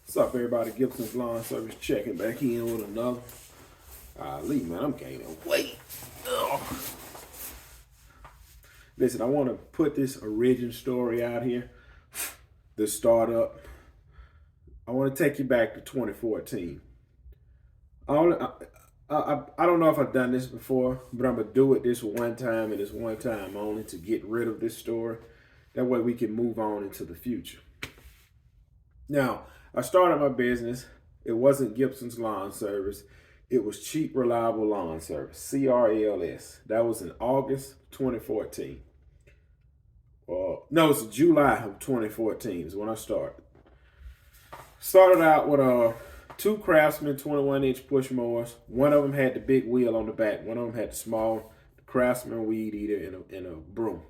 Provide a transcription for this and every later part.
What's up, everybody? Gibson's Lawn Service checking back in with another. Lee, man, I'm gaining weight. Ugh. Listen, I want to put this origin story out here. The startup. I want to take you back to 2014. I don't know if I've done this before, but I'm going to do it this one time and this one time only to get rid of this story. That way we can move on into the future. Now, I started my business. It wasn't Gibson's Lawn Service. It was Cheap Reliable Lawn Service, CRLS. That was in August 2014. No, it's July of 2014 is when I started. Started out with two Craftsman 21-inch push mowers. One of them had the big wheel on the back. One of them had the small Craftsman weed eater and a broom.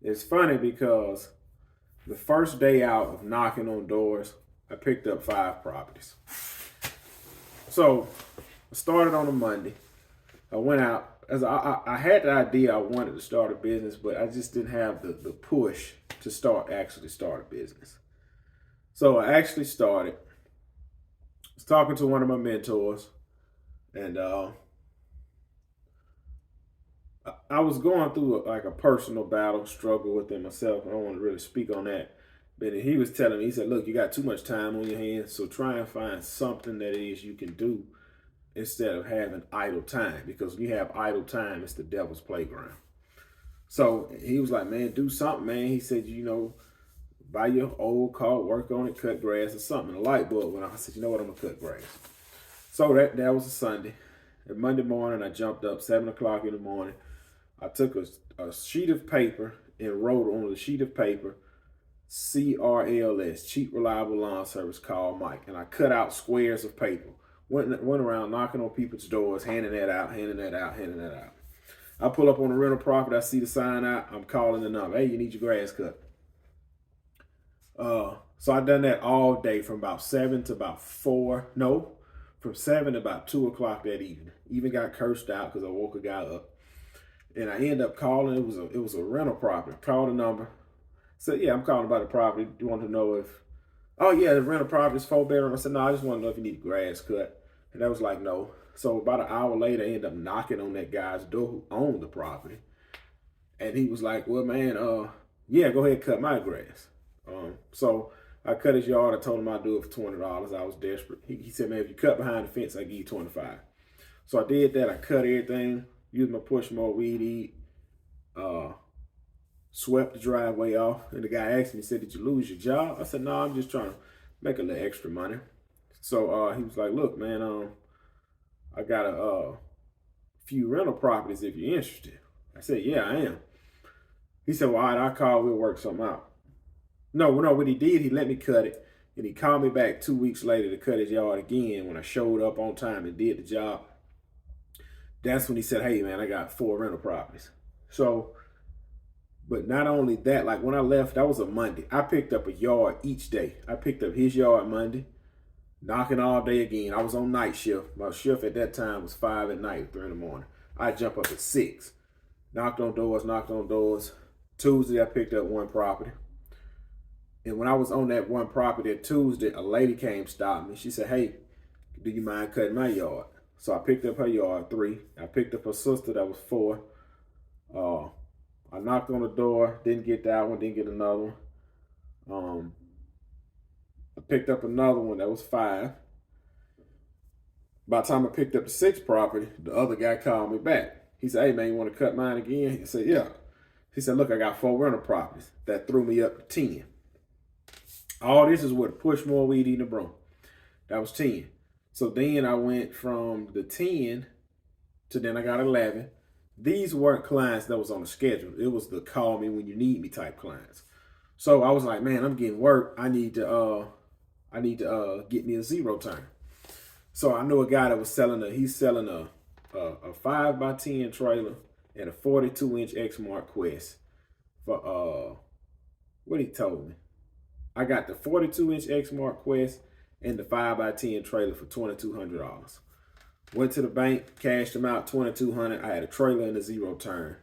It's funny because the first day out of knocking on doors, I picked up 5 properties. So I started on a Monday. I went out. I had the idea I wanted to start a business, but I just didn't have the push to actually start a business. So I actually started. I was talking to one of my mentors, and I was going through a personal battle, struggle within myself. I don't want to really speak on that. But he was telling me, he said, look, you got too much time on your hands, so try and find something that it is you can do instead of having idle time. Because when you have idle time, it's the devil's playground. So he was like, man, do something, man. He said, buy your old car, work on it, cut grass or something. A light bulb went off. I said, you know what, I'm going to cut grass. So that was a Sunday. And Monday morning, I jumped up 7 o'clock in the morning. I took a sheet of paper and wrote on the sheet of paper, CRLS, Cheap Reliable Lawn Service, call Mike. And I cut out squares of paper. Went around knocking on people's doors, handing that out. I pull up on the rental property. I see the sign out. I'm calling the number. Hey, you need your grass cut. So I done that all day from about 7 to about 4. No, from 7 to about 2 o'clock that evening. Even got cursed out because I woke a guy up. And I ended up calling. It was a rental property. Called the number. Said, yeah, I'm calling about the property. You want to know if, oh yeah, the rental property is 4-bedroom. I said, no, I just want to know if you need grass cut. And that was like, no. So about an hour later, I ended up knocking on that guy's door who owned the property. And he was like, well, man, yeah, go ahead and cut my grass. So I cut his yard. I told him I'd do it for $20. I was desperate. He said, man, if you cut behind the fence, I give you $25. So I did that. I cut everything, used my push mower, weed eat, swept the driveway off. And the guy asked me, he said, did you lose your job? I said, no, I'm just trying to make a little extra money. So he was like, look, man, I got a few rental properties if you're interested. I said, yeah, I am. He said, well, all right, I'll call, we'll work something out. No, what he did, he let me cut it. And he called me back 2 weeks later to cut his yard again when I showed up on time and did the job. That's when he said, hey, man, I got 4 rental properties. So, but not only that, like when I left, that was a Monday. I picked up a yard each day. I picked up his yard Monday, knocking all day again. I was on night shift. My shift at that time was 5 at night, 3 in the morning. I jump up at 6. Knocked on doors. Tuesday, I picked up 1 property. And when I was on that 1 property at Tuesday, a lady came stop me. She said, hey, do you mind cutting my yard? So I picked up her yard, 3. I picked up her sister, that was 4. I knocked on the door, didn't get that one, didn't get another one. I picked up another one, that was 5. By the time I picked up the 6th property, the other guy called me back. He said, hey man, you want to cut mine again? I said, yeah. He said, look, I got 4 rental properties. That threw me up to 10. All this is with a push mower, weed eating, a broom. That was 10. So then I went from the 10 to then I got 11. These weren't clients that was on the schedule. It was the call me when you need me type clients. So I was like, man, I'm getting work. I need to get me a 0 turn. So I knew a guy that was selling he's selling a 5x10 trailer and a 42-inch Exmark Quest for what he told me. I got the 42-inch Exmark Quest and the 5x10 trailer for $2,200. Went to the bank, cashed them out, $2,200. I had a trailer and a 0 turn.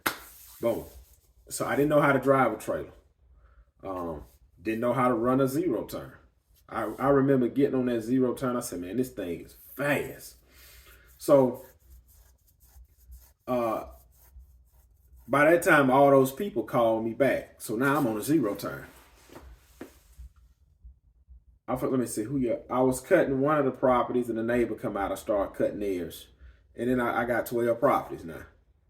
Boom. So I didn't know how to drive a trailer. Didn't know how to run a zero turn. I remember getting on that zero turn. I said, man, this thing is fast. So by that time, all those people called me back. So now I'm on a zero turn. Let me see I was cutting one of the properties, and the neighbor come out. I started cutting theirs, and then I got 12 properties now,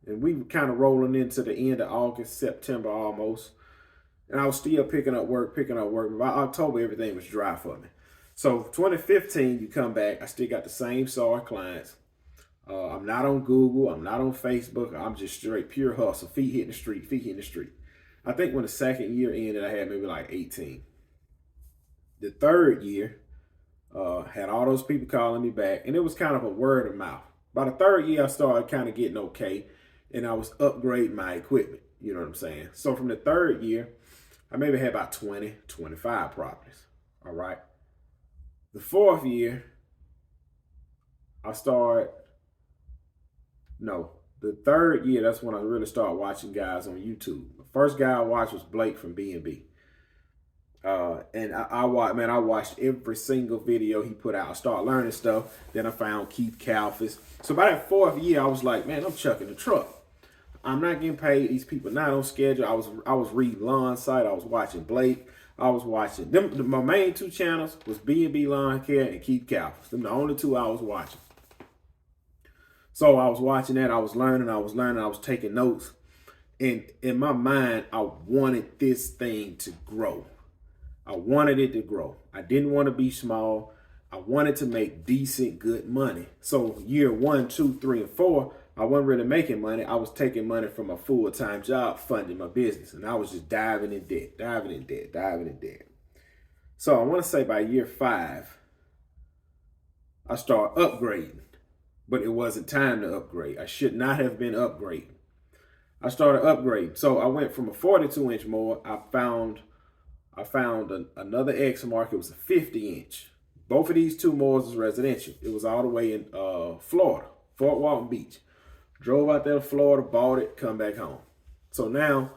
and we were kind of rolling into the end of August, September almost, and I was still picking up work. But by October, everything was dry for me. So 2015, you come back. I still got the same SAR clients. I'm not on Google. I'm not on Facebook. I'm just straight pure hustle. Feet hitting the street. I think when the second year ended, I had maybe like 18. The third year, had all those people calling me back, and it was kind of a word of mouth. By the third year, I started kind of getting okay, and I was upgrading my equipment. You know what I'm saying? So from the third year, I maybe had about 20, 25 properties. All right. The fourth year, the third year, that's when I really started watching guys on YouTube. The first guy I watched was Blake from B&B. And I watched every single video he put out. I started learning stuff. Then I found Keith Kalfas. So by that fourth year, I was like, man, I'm chucking the truck. I'm not getting paid. These people not on schedule. I was reading Lawn Site. I was watching Blake. I was watching them. My main two channels was B&B Lawn Care and Keith Kalfas. Them the only two I was watching. So I was watching that. I was learning. I was taking notes. And in my mind, I wanted this thing to grow. I wanted it to grow. I didn't want to be small. I wanted to make decent, good money. So year 1, 2, 3, and 4, I wasn't really making money. I was taking money from a full-time job, funding my business. And I was just diving in debt. So I want to say by year 5, I started upgrading. But it wasn't time to upgrade. I should not have been upgrading. I started upgrading. So I went from a 42-inch mower. I found another Exmark. It was a 50-inch. Both of these two mowers was residential. It was all the way in Florida, Fort Walton Beach. Drove out there to Florida, bought it, come back home. So now,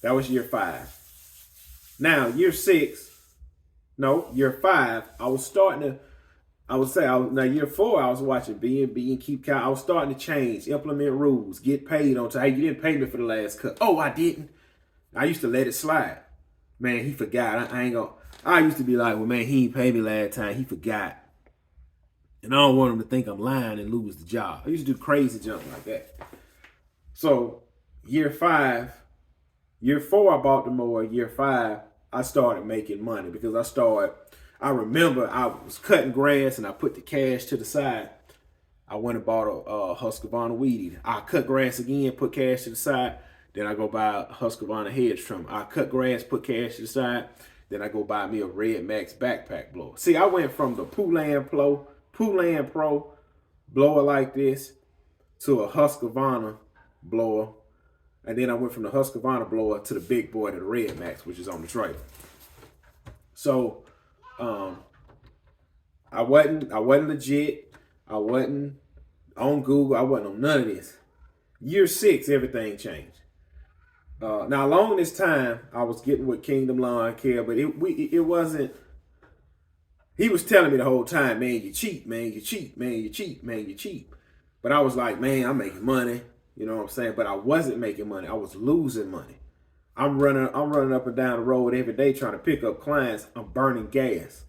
that was year 5. Now, year 5, year 4, I was watching B&B and Keep Count. I was starting to change, implement rules, get paid on time. Hey, you didn't pay me for the last cut. Oh, I didn't. I used to let it slide. Man, he forgot. I used to be like, well, man, he ain't paid me last time. He forgot. And I don't want him to think I'm lying and lose the job. I used to do crazy junk like that. So year 4, I bought the mower. Year 5, I started making money because I remember I was cutting grass and I put the cash to the side. I went and bought a Husqvarna weed eater. I cut grass again, put cash to the side. Then I go buy a Husqvarna hedge trimmer. I cut grass, put cash to the side. Then I go buy me a Red Max backpack blower. See, I went from the Poulan Pro blower like this to a Husqvarna blower. And then I went from the Husqvarna blower to the big boy, to the Red Max, which is on the trailer. So I wasn't legit. I wasn't on Google. I wasn't on none of this. Year 6, everything changed. Now, along this time, I was getting with Kingdom Lawn Care, but it wasn't. He was telling me the whole time, man, you cheap, man, you cheap, man, you cheap, man, you cheap. But I was like, man, I'm making money. You know what I'm saying? But I wasn't making money. I was losing money. I'm running up and down the road every day trying to pick up clients. I'm burning gas.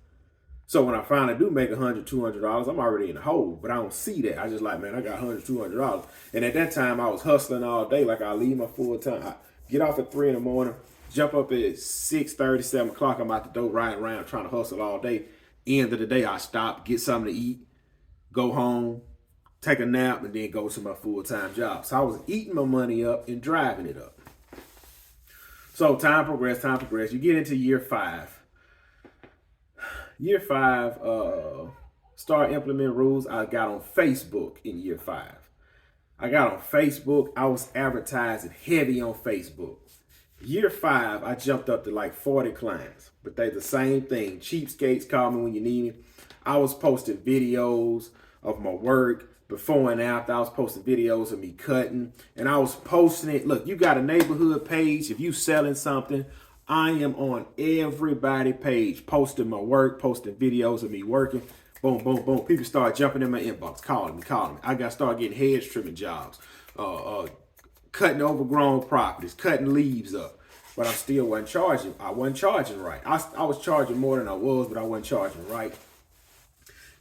So when I finally do make $100, $200, I'm already in the hole. But I don't see that. I just like, man, I got $100, $200. And at that time, I was hustling all day. Like I leave my full time. I get off at 3 in the morning, jump up at 6:30, 7 o'clock. I'm out the door riding around trying to hustle all day. End of the day, I stop, get something to eat, go home, take a nap, and then go to my full-time job. So I was eating my money up and driving it up. So time progressed. You get into year 5. Year 5, start implementing rules. I got on Facebook in year 5. I got on Facebook. I was advertising heavy on Facebook. Year 5, I jumped up to like 40 clients, but they the same thing. Cheapskates call me when you need me. I was posting videos of my work before and after. I was posting videos of me cutting, and I was posting it. Look, you got a neighborhood page. If you selling something, I am on everybody's page, posting my work, posting videos of me working. Boom, boom, boom. People start jumping in my inbox, calling me. I got to start getting hedge trimming jobs, cutting overgrown properties, cutting leaves up. But I still wasn't charging. I wasn't charging right. I was charging more than I was, but I wasn't charging right.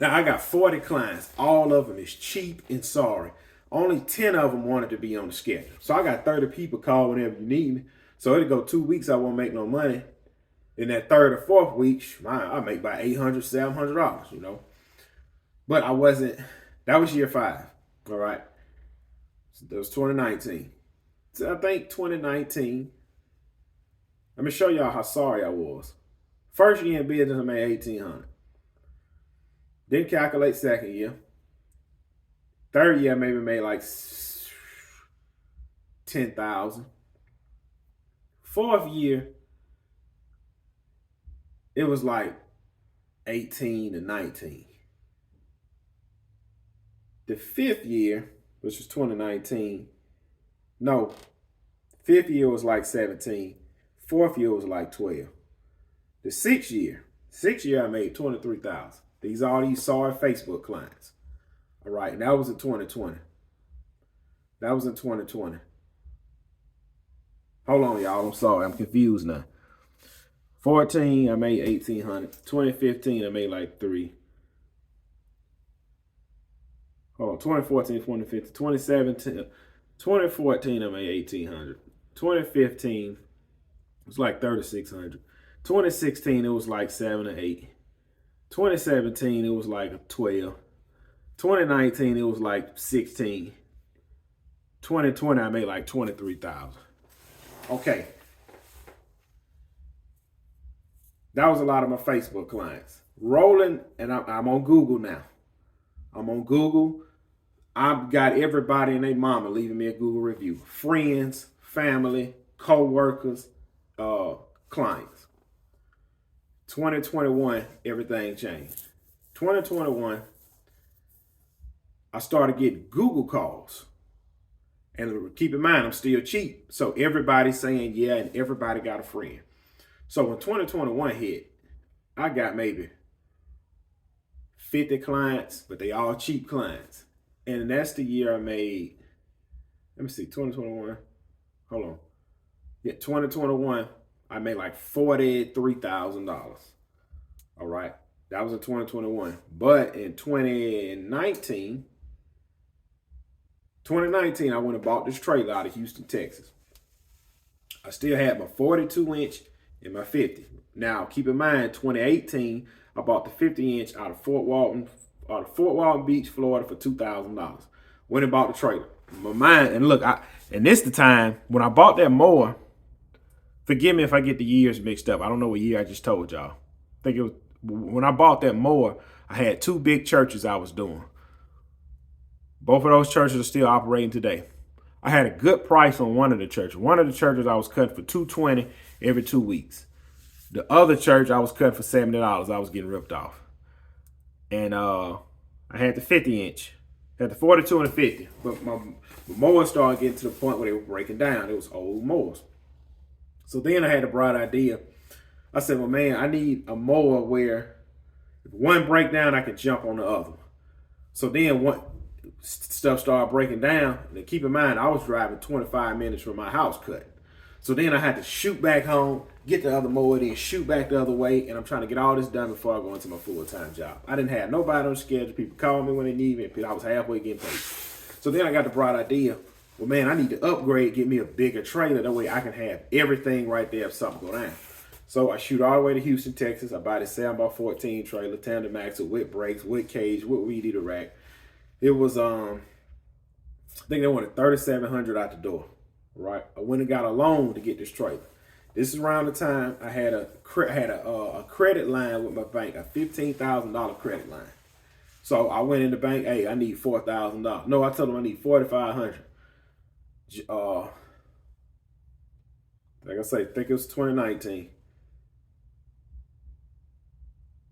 Now I got 40 clients. All of them is cheap and sorry. Only 10 of them wanted to be on the schedule. So I got 30 people call whenever you need me. So it'll go 2 weeks, I won't make no money. In that third or fourth week, I make about $800, $700, you know. But I wasn't, that was year 5, all right? So that was 2019. So I think 2019, let me show y'all how sorry I was. First year in business, I made $1,800. Didn't calculate second year. Third year, I maybe made like $10,000. Fourth year, it was like 18 to 19. The fifth year, which was 2019, no, fifth year was like 17. Fourth year was like 12. The sixth year I made 23,000. These are all these sorry Facebook clients. All right, and that was in 2020. Hold on, y'all. I'm sorry. I'm confused now. 14, I made 1,800. 2015, I made like 3. Hold on, 2014, 2015, 2017, 2014, I made 1,800. 2015, it was like 3,600. 2016, it was like 7 or 8. 2017, it was like 12. 2019, it was like 16. 2020, I made like 23,000. Okay. That was a lot of my Facebook clients. Rolling, and I'm on Google now. I'm on Google. I've got everybody and their mama leaving me a Google review. Friends, family, co-workers, clients. 2021, everything changed. 2021, I started getting Google calls. And keep in mind, I'm still cheap. So everybody's saying yeah, and everybody got a friend. So when 2021 hit, I got maybe 50 clients, but they all cheap clients. And that's the year I made, let me see, 2021. Hold on. Yeah, 2021, I made like $43,000. All right. That was in 2021. But in 2019, I went and bought this trailer out of Houston, Texas. I still had my 42-inch and my 50. Now, keep in mind, 2018, I bought the 50-inch out of Fort Walton Beach, Florida for $2,000. Went and bought the trailer. My mind, and look, and this the time when I bought that mower. Forgive me if I get the years mixed up. I don't know what year I just told y'all. I think it was when I bought that mower. I had 2 big churches I was doing. Both of those churches are still operating today. I had a good price on one of the churches. One of the churches I was cutting for $220 every 2 weeks. The other church I was cutting for $70. I was getting ripped off. And I had the 50-inch. Had the 42 and the 50. But my mowers started getting to the point where they were breaking down. It was old mowers. So then I had a bright idea. I said, well, man, I need a mower where if one break down, I can jump on the other. So then what stuff started breaking down. And keep in mind, I was driving 25 minutes from my house cutting. So then I had to shoot back home, get the other mower, then shoot back the other way. And I'm trying to get all this done before I go into my full-time job. I didn't have nobody on the schedule. People call me when they need me. I was halfway getting paid. So then I got the bright idea. Well, man, I need to upgrade, get me a bigger trailer. That way I can have everything right there if something go down. So I shoot all the way to Houston, Texas. I buy the 7x14 trailer, tandem axle with brakes, with cage, with weed eater rack. It was, I think they wanted $3,700 out the door, right? I went and got a loan to get this trailer. This is around the time I had a credit line with my bank, a $15,000 credit line. So I went in the bank, hey, I need $4,000. No, I told them I need $4,500. Like I say, I think it was 2019.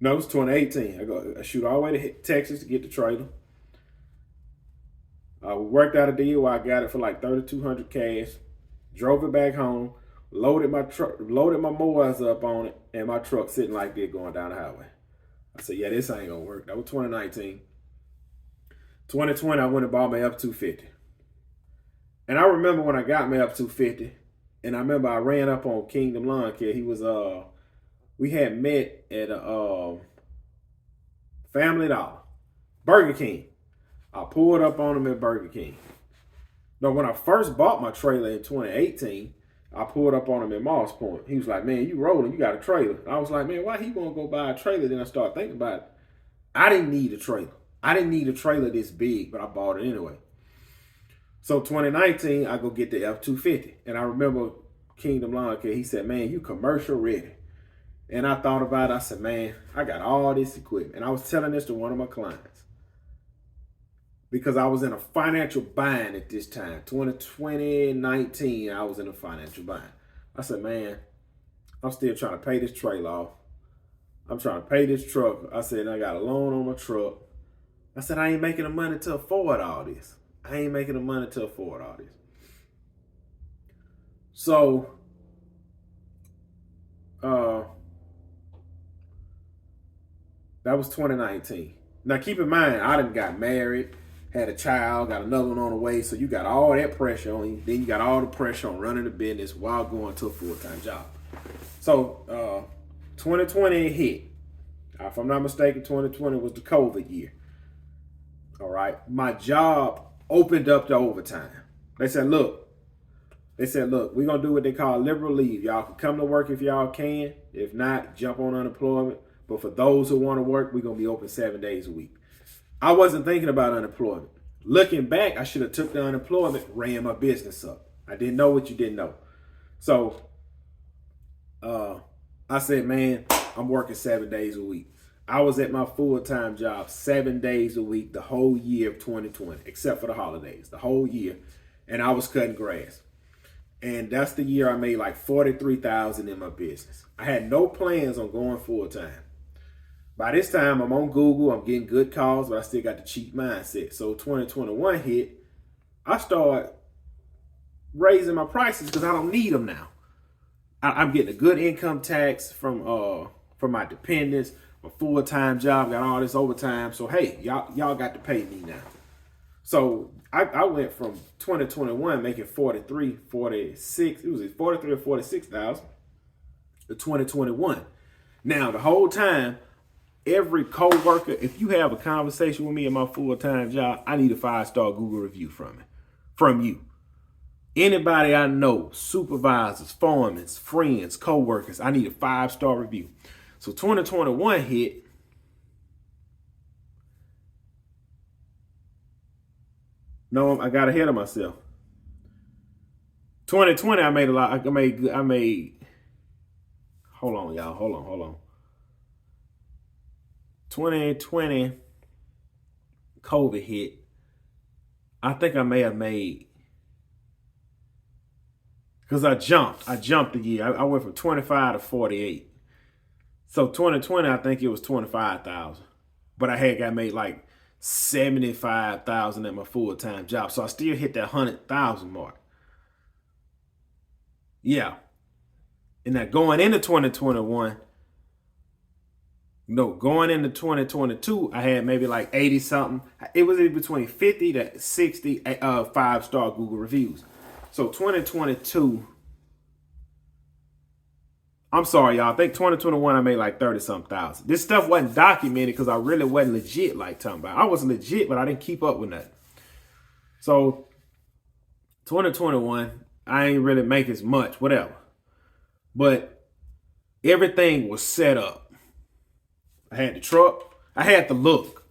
No, it was 2018. I shoot all the way to Texas to get the trailer. We worked out a deal where I got it for like $3,200 cash. Drove it back home. loaded my truck, loaded my mowers up on it, and my truck sitting like this going down the highway. I said, yeah, this ain't gonna work. That was 2019. 2020, I went and bought my F-250. And I remember when I got my F-250, and I remember I ran up on Kingdom Lawn Care. He was, we had met at a Family Dollar, Burger King. I pulled up on him at Burger King. No, when I first bought my trailer in 2018, I pulled up on him at Moss Point. He was like, man, you rolling, you got a trailer. I was like, man, why he won't go buy a trailer? Then I started thinking about it. I didn't need a trailer. I didn't need a trailer this big, but I bought it anyway. So 2019, I go get the F-250. And I remember Kingdom Lawn Care, he said, man, you commercial ready. And I thought about it. I said, man, I got all this equipment. And I was telling this to one of my clients because I was in a financial bind at this time. 2019, I was in a financial bind. I said, man, I'm still trying to pay this trailer off. I'm trying to pay this truck. I said, I got a loan on my truck. I said, I ain't making the money to afford all this. I ain't making the money to afford all this. So, that was 2019. Now, keep in mind, I done got married, had a child, got another one on the way. So you got all that pressure on you. Then you got all the pressure on running the business while going to a full-time job. So 2020 hit. If I'm not mistaken, 2020 was the COVID year. All right. My job opened up to overtime. They said, look, we're going to do what they call liberal leave. Y'all can come to work if y'all can. If not, jump on unemployment. But for those who want to work, we're going to be open 7 days a week. I wasn't thinking about unemployment. Looking back, I should have took the unemployment, ran my business up. I didn't know what you didn't know. So I said, man, I'm working 7 days a week. I was at my full-time job 7 days a week the whole year of 2020, except for the holidays, the whole year. And I was cutting grass. And that's the year I made like $43,000 in my business. I had no plans on going full-time. By this time, I'm on Google. I'm getting good calls, but I still got the cheap mindset. So 2021 hit. I started raising my prices because I don't need them now. I'm getting a good income tax from my dependents. A full-time job, got all this overtime. So hey, y'all got to pay me now. So I went from 2021 making 43, 46. It was 43 or 46,000 to 2021. Now the whole time, every coworker, if you have a conversation with me in my full-time job, I need a 5-star Google review from you. Anybody I know, supervisors, foremen, friends, coworkers, I need a 5-star review. So 2021 hit. No, I got ahead of myself. 2020, I made a lot. I made. Hold on, y'all. Hold on. 2020, COVID hit. I think I may have made, because I jumped a year. I went from 25 to 48. So 2020, I think it was 25,000, but I had got made like 75,000 at my full-time job. So I still hit that 100,000 mark. Yeah. And now going into 2021, going into 2022, I had maybe like 80 something. It was in between 50 to 60 5-star Google reviews. So 2022, I'm sorry, y'all. I think 2021, I made like 30-something thousand. This stuff wasn't documented because I really wasn't legit like talking about. I was legit, but I didn't keep up with nothing. So 2021, I ain't really make as much, whatever. But everything was set up. I had the truck. I had the look.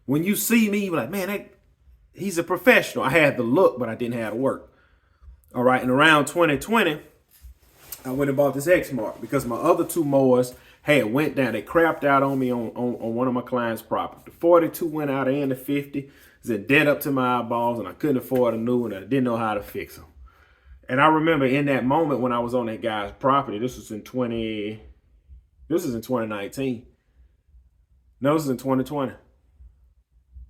When you see me, you're like, man, he's a professional. I had the look, but I didn't have the work. All right. And around 2020, I went and bought this Exmark because my other two mowers had went down. They crapped out on me on one of my clients' property. The 42 went out and the 50 was in debt up to my eyeballs, and I couldn't afford a new one. I didn't know how to fix them. And I remember in that moment when I was on that guy's property, this was in 2019. No, this is in 2020.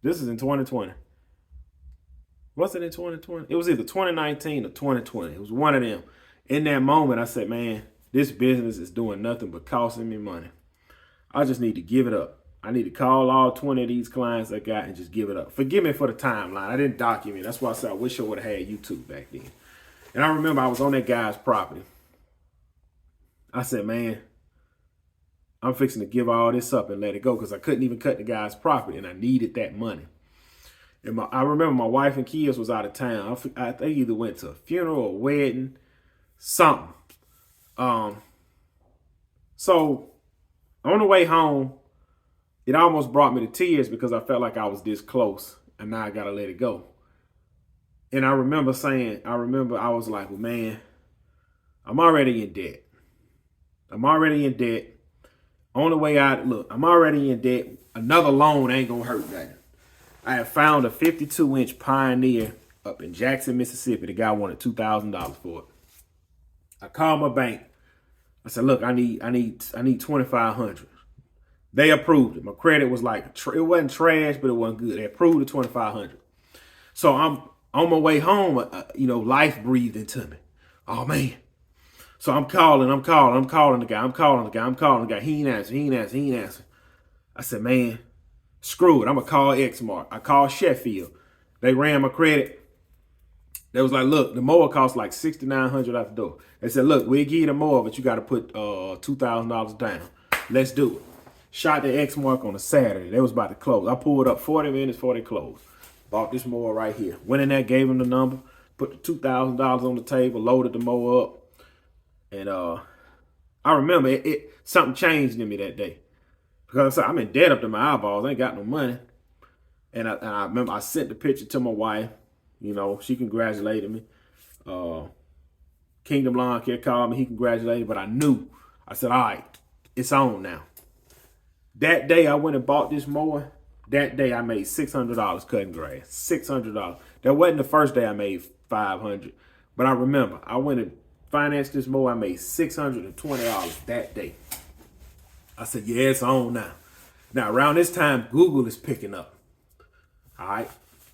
This is in 2020. Was it in 2020? It was either 2019 or 2020. It was one of them. In that moment, I said, man, this business is doing nothing but costing me money. I just need to give it up. I need to call all 20 of these clients I got and just give it up. Forgive me for the timeline. I didn't document. That's why I said I wish I would have had YouTube back then. And I remember I was on that guy's property. I said, man, I'm fixing to give all this up and let it go because I couldn't even cut the guy's property and I needed that money. And I remember my wife and kids was out of town. They either went to a funeral or a wedding, something. So on the way home, it almost brought me to tears because I felt like I was this close and now I got to let it go. And I remember I was like, well, man, I'm already in debt. On the way out, look, I'm already in debt. Another loan ain't going to hurt nothing. I have found a 52-inch Pioneer up in Jackson, Mississippi. The guy wanted $2,000 for it. I called my bank. I said, look, I need $2,500. They approved it. My credit was like, it wasn't trash, but it wasn't good. They approved the $2,500. So I'm on my way home, life breathed into me. Oh, man. So I'm calling the guy. He ain't answer. I said, man, screw it. I'm going to call Exmark. I called Sheffield. They ran my credit. They was like, look, the mower costs like $6,900 out the door. They said, look, we'll give you the mower, but you got to put $2,000 down. Let's do it. Shot the Exmark on a Saturday. They was about to close. I pulled up 40 minutes before they closed. Bought this mower right here. Went in there, gave them the number, put the $2,000 on the table, loaded the mower up. And I remember something changed in me that day. Because I'm in debt up to my eyeballs. I ain't got no money. And I remember I sent the picture to my wife. She congratulated me. Kingdom Lawn Care called me. He congratulated me. But I knew. I said, all right, it's on now. That day I went and bought this mower. That day I made $600 cutting grass. $600. That wasn't the first day I made $500. But I remember I went and financed this mower. I made $620 that day. I said, yeah, it's on now. Now, around this time, Google is picking up. All right.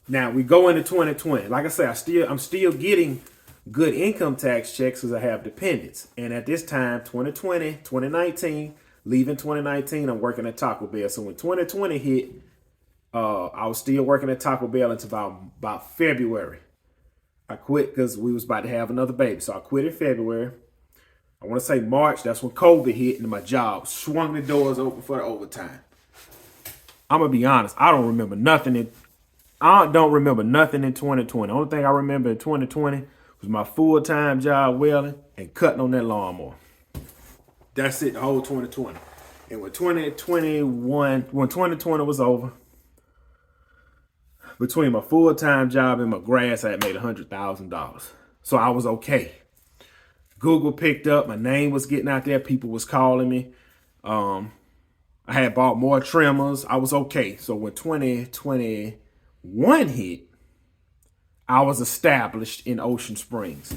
Now, we go into 2020. Like I said, I'm still getting good income tax checks because I have dependents. And at this time, 2019, leaving 2019, I'm working at Taco Bell. So when 2020 hit, I was still working at Taco Bell until about February. I quit because we was about to have another baby. So I quit in February. I want to say March. That's when COVID hit and my job swung the doors open for the overtime. I'm going to be honest. I don't remember nothing in 2020. The only thing I remember in 2020 was my full-time job welding and cutting on that lawnmower. That's it, the whole 2020. And when 2020 was over, between my full-time job and my grass, I had made $100,000. So I was okay. Google picked up. My name was getting out there. People was calling me. I had bought more trimmers. I was okay. So when 2021 hit, I was established in Ocean Springs.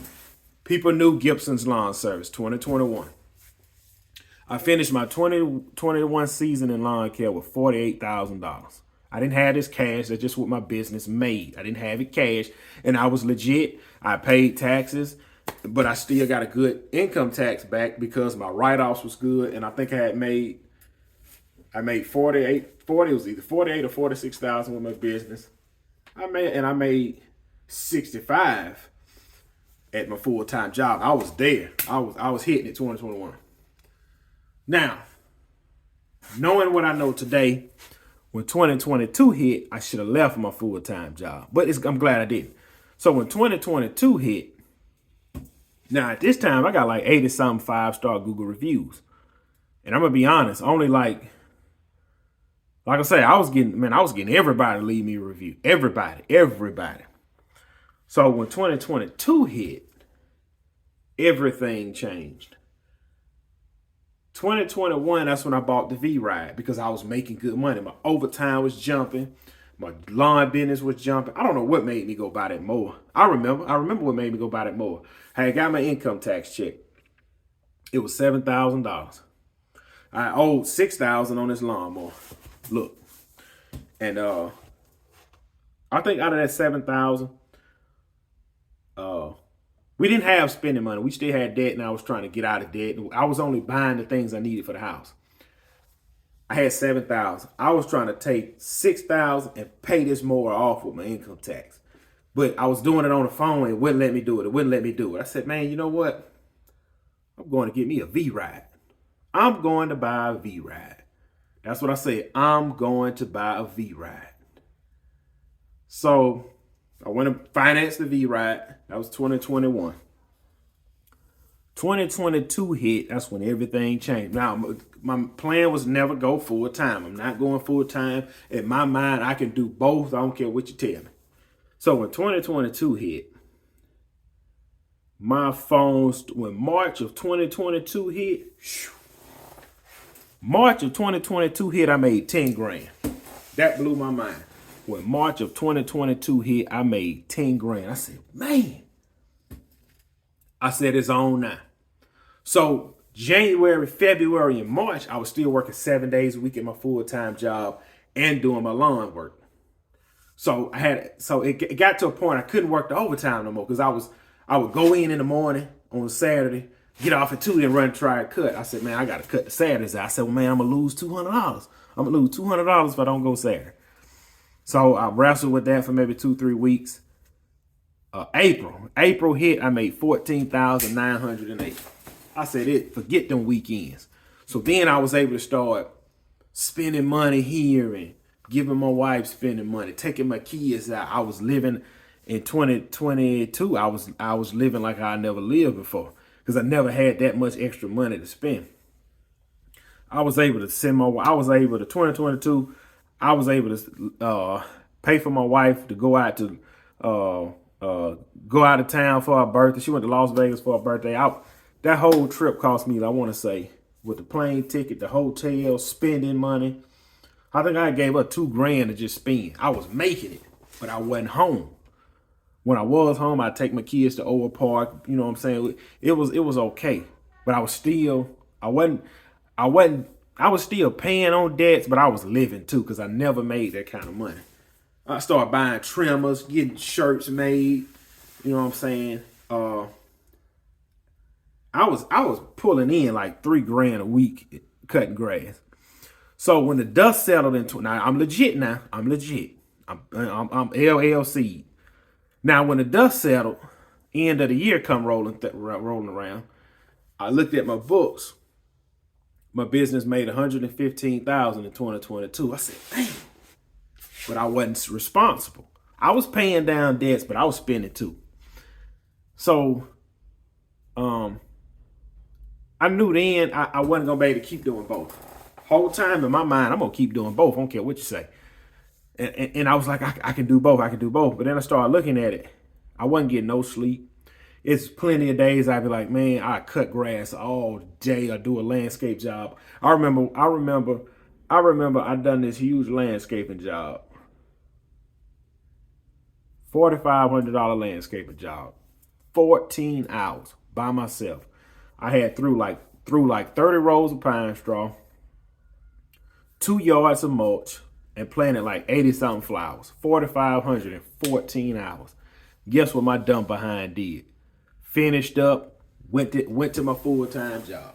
People knew Gibson's Lawn Service, 2021. I finished my 2021 season in lawn care with $48,000. I didn't have this cash. That's just what my business made. I didn't have it cash. And I was legit. I paid taxes, but I still got a good income tax back because my write-offs was good. And I think I made 48, it was either 48 or 46,000 with my business. I made 65 at my full-time job. I was there. I was hitting it 2021. Now, knowing what I know today, when 2022 hit, I should have left my full-time job. But I'm glad I didn't. So when 2022 hit, now at this time, I got like 80-something 5-star Google reviews. And I'm going to be honest, only like I say, I was getting everybody to leave me a review. Everybody. So when 2022 hit, everything changed. 2021, that's when I bought the V-Ride because I was making good money. My overtime was jumping. My lawn business was jumping. I don't know what made me go buy that mower. I remember what made me go buy that mower. I had got my income tax check. It was $7,000. I owed $6,000 on this lawnmower. Look. And I think out of that $7,000, we didn't have spending money. We still had debt, and I was trying to get out of debt. I was only buying the things I needed for the house. I had $7,000. I was trying to take $6,000 and pay this more off with my income tax. But I was doing it on the phone and it wouldn't let me do it. It wouldn't let me do it. I said, man, you know what? I'm going to get me a V-Ride. I'm going to buy a V-Ride. That's what I said. I'm going to buy a V-Ride. So I went and financed the V-Ride. That was 2021. 2022 hit. That's when everything changed. Now, my plan was never go full time. I'm not going full time. In my mind, I can do both. I don't care what you tell me. So when 2022 hit, my phones, when March of 2022 hit, March of 2022 hit, I made 10 grand. That blew my mind. When March of 2022 hit, I made 10 grand. I said, man. I said, it's on now. So January, February, and March, I was still working 7 days a week at my full-time job and doing my lawn work. So it got to a point I couldn't work the overtime no more because I would go in the morning on Saturday, get off at 2 and run, try and cut. I said, man, I got to cut the Saturdays out. I said, well, man, I'm going to lose $200. I'm going to lose $200 if I don't go Saturday. So I wrestled with that for maybe 2-3 weeks. April hit, I made $14,908. I said, forget them weekends. So then I was able to start spending money here and giving my wife spending money, taking my kids out. I was living in 2022. I was living like I never lived before because I never had that much extra money to spend. I was able to 2022, I was able to pay for my wife to go out of town for her birthday. She went to Las Vegas for her birthday. That whole trip cost me, I want to say, with the plane ticket, the hotel, spending money. I think I gave her $2 grand to just spend. I was making it, but I wasn't home. When I was home, I'd take my kids to Old Park. You know what I'm saying? It was okay, but I was still paying on debts, but I was living too because I never made that kind of money. I started buying trimmers, getting shirts made. You know what I'm saying? I was pulling in like $3 grand a week cutting grass. So when the dust settled into, now I'm legit now. I'm legit. I'm LLC. Now when the dust settled, end of the year come rolling around, I looked at my books. My business made $115,000 in 2022. I said, damn. But I wasn't responsible. I was paying down debts, but I was spending too. So, I knew then I wasn't gonna be able to keep doing both. Whole time in my mind, I'm gonna keep doing both. I don't care what you say. And I was like, I can do both. I can do both. But then I started looking at it. I wasn't getting no sleep. It's plenty of days I'd be like, man, I cut grass all day or do a landscape job. I remember I done this huge landscaping job. $4,500 landscaping job. 14 hours by myself. I had threw like 30 rows of pine straw, 2 yards of mulch, and planted like 80 something flowers. 4,500 in 14 hours. Guess what my dumb behind did? Finished up, went to my full-time job.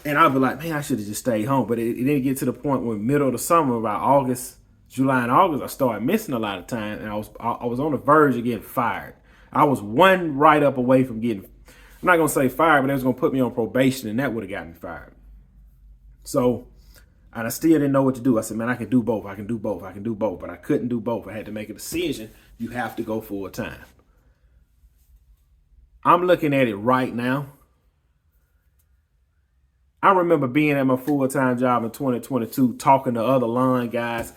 And I'd be like, man, I should have just stayed home. But it didn't get to the point where middle of the summer, about July and August, I started missing a lot of time. And I was on the verge of getting fired. I was one write-up away from getting, I'm not going to say fired, but they was going to put me on probation, and that would have got me fired. So, and I still didn't know what to do. I said, man, I can do both. I can do both. I can do both. But I couldn't do both. I had to make a decision. You have to go full time. I'm looking at it right now. I remember being at my full-time job in 2022, talking to other lawn guys.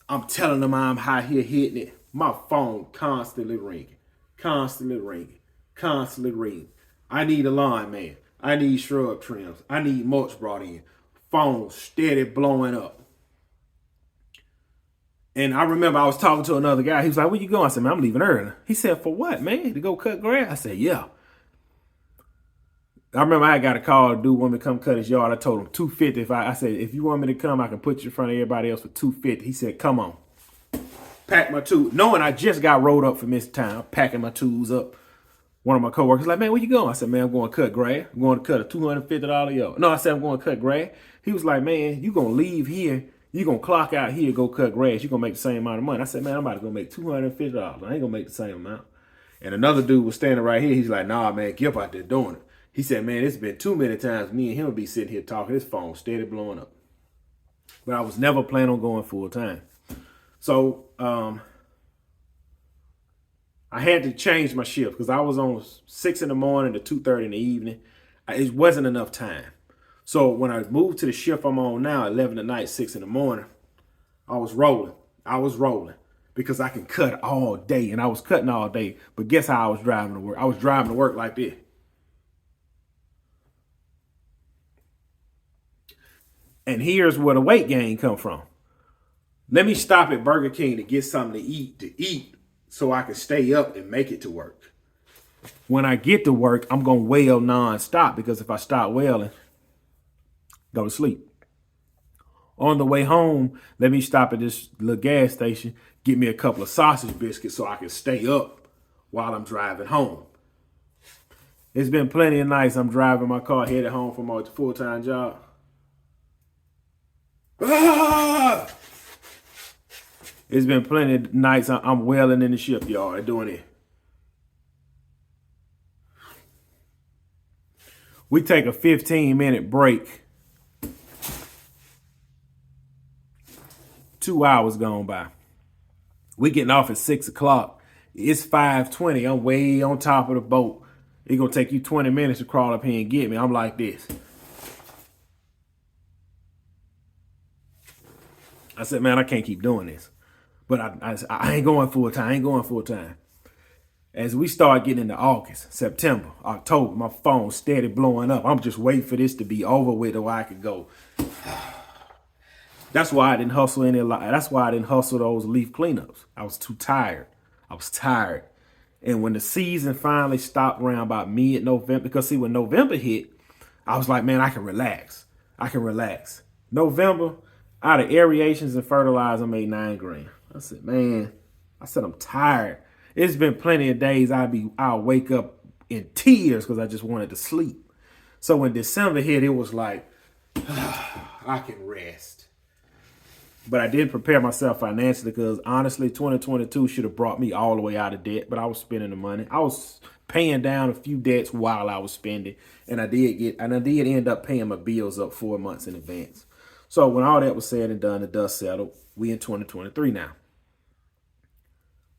I'm telling them I'm out here hitting it. My phone constantly ringing, constantly ringing, constantly ringing. I need a lawn man. I need shrub trims. I need mulch brought in. Phone steady blowing up. And I remember I was talking to another guy. He was like, where you going? I said, man, I'm leaving early. He said, for what, man? To go cut grass? I said, yeah. I remember I got a call. A dude wanted me to come cut his yard. I told him $250. I said, if you want me to come, I can put you in front of everybody else for $250. He said, come on. pack my tools, knowing I just got rolled up from this time, packing my tools up. One of my coworkers like, man, where you going? I said, man, I'm going to cut grass. I'm going to cut a $250 yard. No, I said, I'm going to cut grass. He was like, man, you going to leave here. You going to clock out here, go cut grass. You going to make the same amount of money. I said, man, I'm about to go make $250. I ain't going to make the same amount. And another dude was standing right here. He's like, nah, man, Gip out there doing it. He said, man, it's been too many times me and him would be sitting here talking. His phone steady blowing up. But I was never planning on going full time. So, I had to change my shift because I was on 6 in the morning to 2:30 in the evening. It wasn't enough time. So when I moved to the shift I'm on now, 11 at night, 6 in the morning, I was rolling. Because I can cut all day, and I was cutting all day. But guess how I was driving to work? I was driving to work like this. And here's where the weight gain come from. Let me stop at Burger King to get something to eat so I can stay up and make it to work. When I get to work, I'm going to wail nonstop because if I stop wailing, go to sleep. On the way home, let me stop at this little gas station, get me a couple of sausage biscuits so I can stay up while I'm driving home. It's been plenty of nights I'm driving my car headed home from my full-time job. It's been plenty of nights I'm wailing in the shipyard doing it. We take a 15-minute break. 2 hours gone by. We getting off at 6 o'clock. It's 5:20. I'm way on top of the boat. It's going to take you 20 minutes to crawl up here and get me. I'm like this. I said, man, I can't keep doing this. But I ain't going full time. As we start getting into August, September, October, my phone's steady blowing up. I'm just waiting for this to be over with or I could go. That's why I didn't hustle That's why I didn't hustle those leaf cleanups. I was too tired. And when the season finally stopped around about mid-November, because see, when November hit, I was like, man, I can relax. November, out of aerations and fertilizer, I made $9,000. I said, man, I'm tired. It's been plenty of days I'll wake up in tears because I just wanted to sleep. So when December hit, it was like, I can rest. But I did prepare myself financially because honestly, 2022 should have brought me all the way out of debt, but I was spending the money. I was paying down a few debts while I was spending, and I did end up paying my bills up 4 months in advance. So when all that was said and done, the dust settled. We in 2023 now.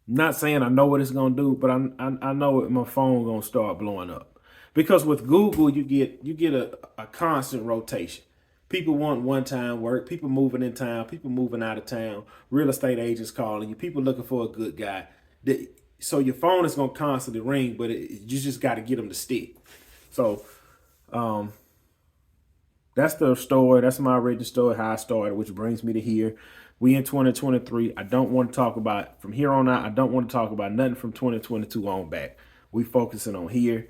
I'm not saying I know what it's gonna do, but I know my phone gonna start blowing up. Because with Google, you get a constant rotation. People want one-time work, people moving in town, people moving out of town, real estate agents calling you, people looking for a good guy. So your phone is gonna constantly ring, but you just got to get them to stick. So that's the story. That's my original story, how I started, which brings me to here. We in 2023. I don't want to talk about, from here on out, I don't want to talk about nothing from 2022 on back. We focusing on here.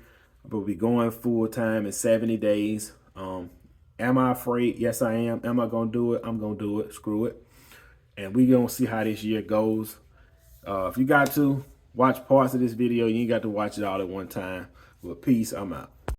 We'll be going full time in 70 days. Am I afraid? Yes, I am. Am I going to do it? I'm going to do it. Screw it. And we going to see how this year goes. If you got to watch parts of this video, you ain't got to watch it all at one time. But peace, I'm out.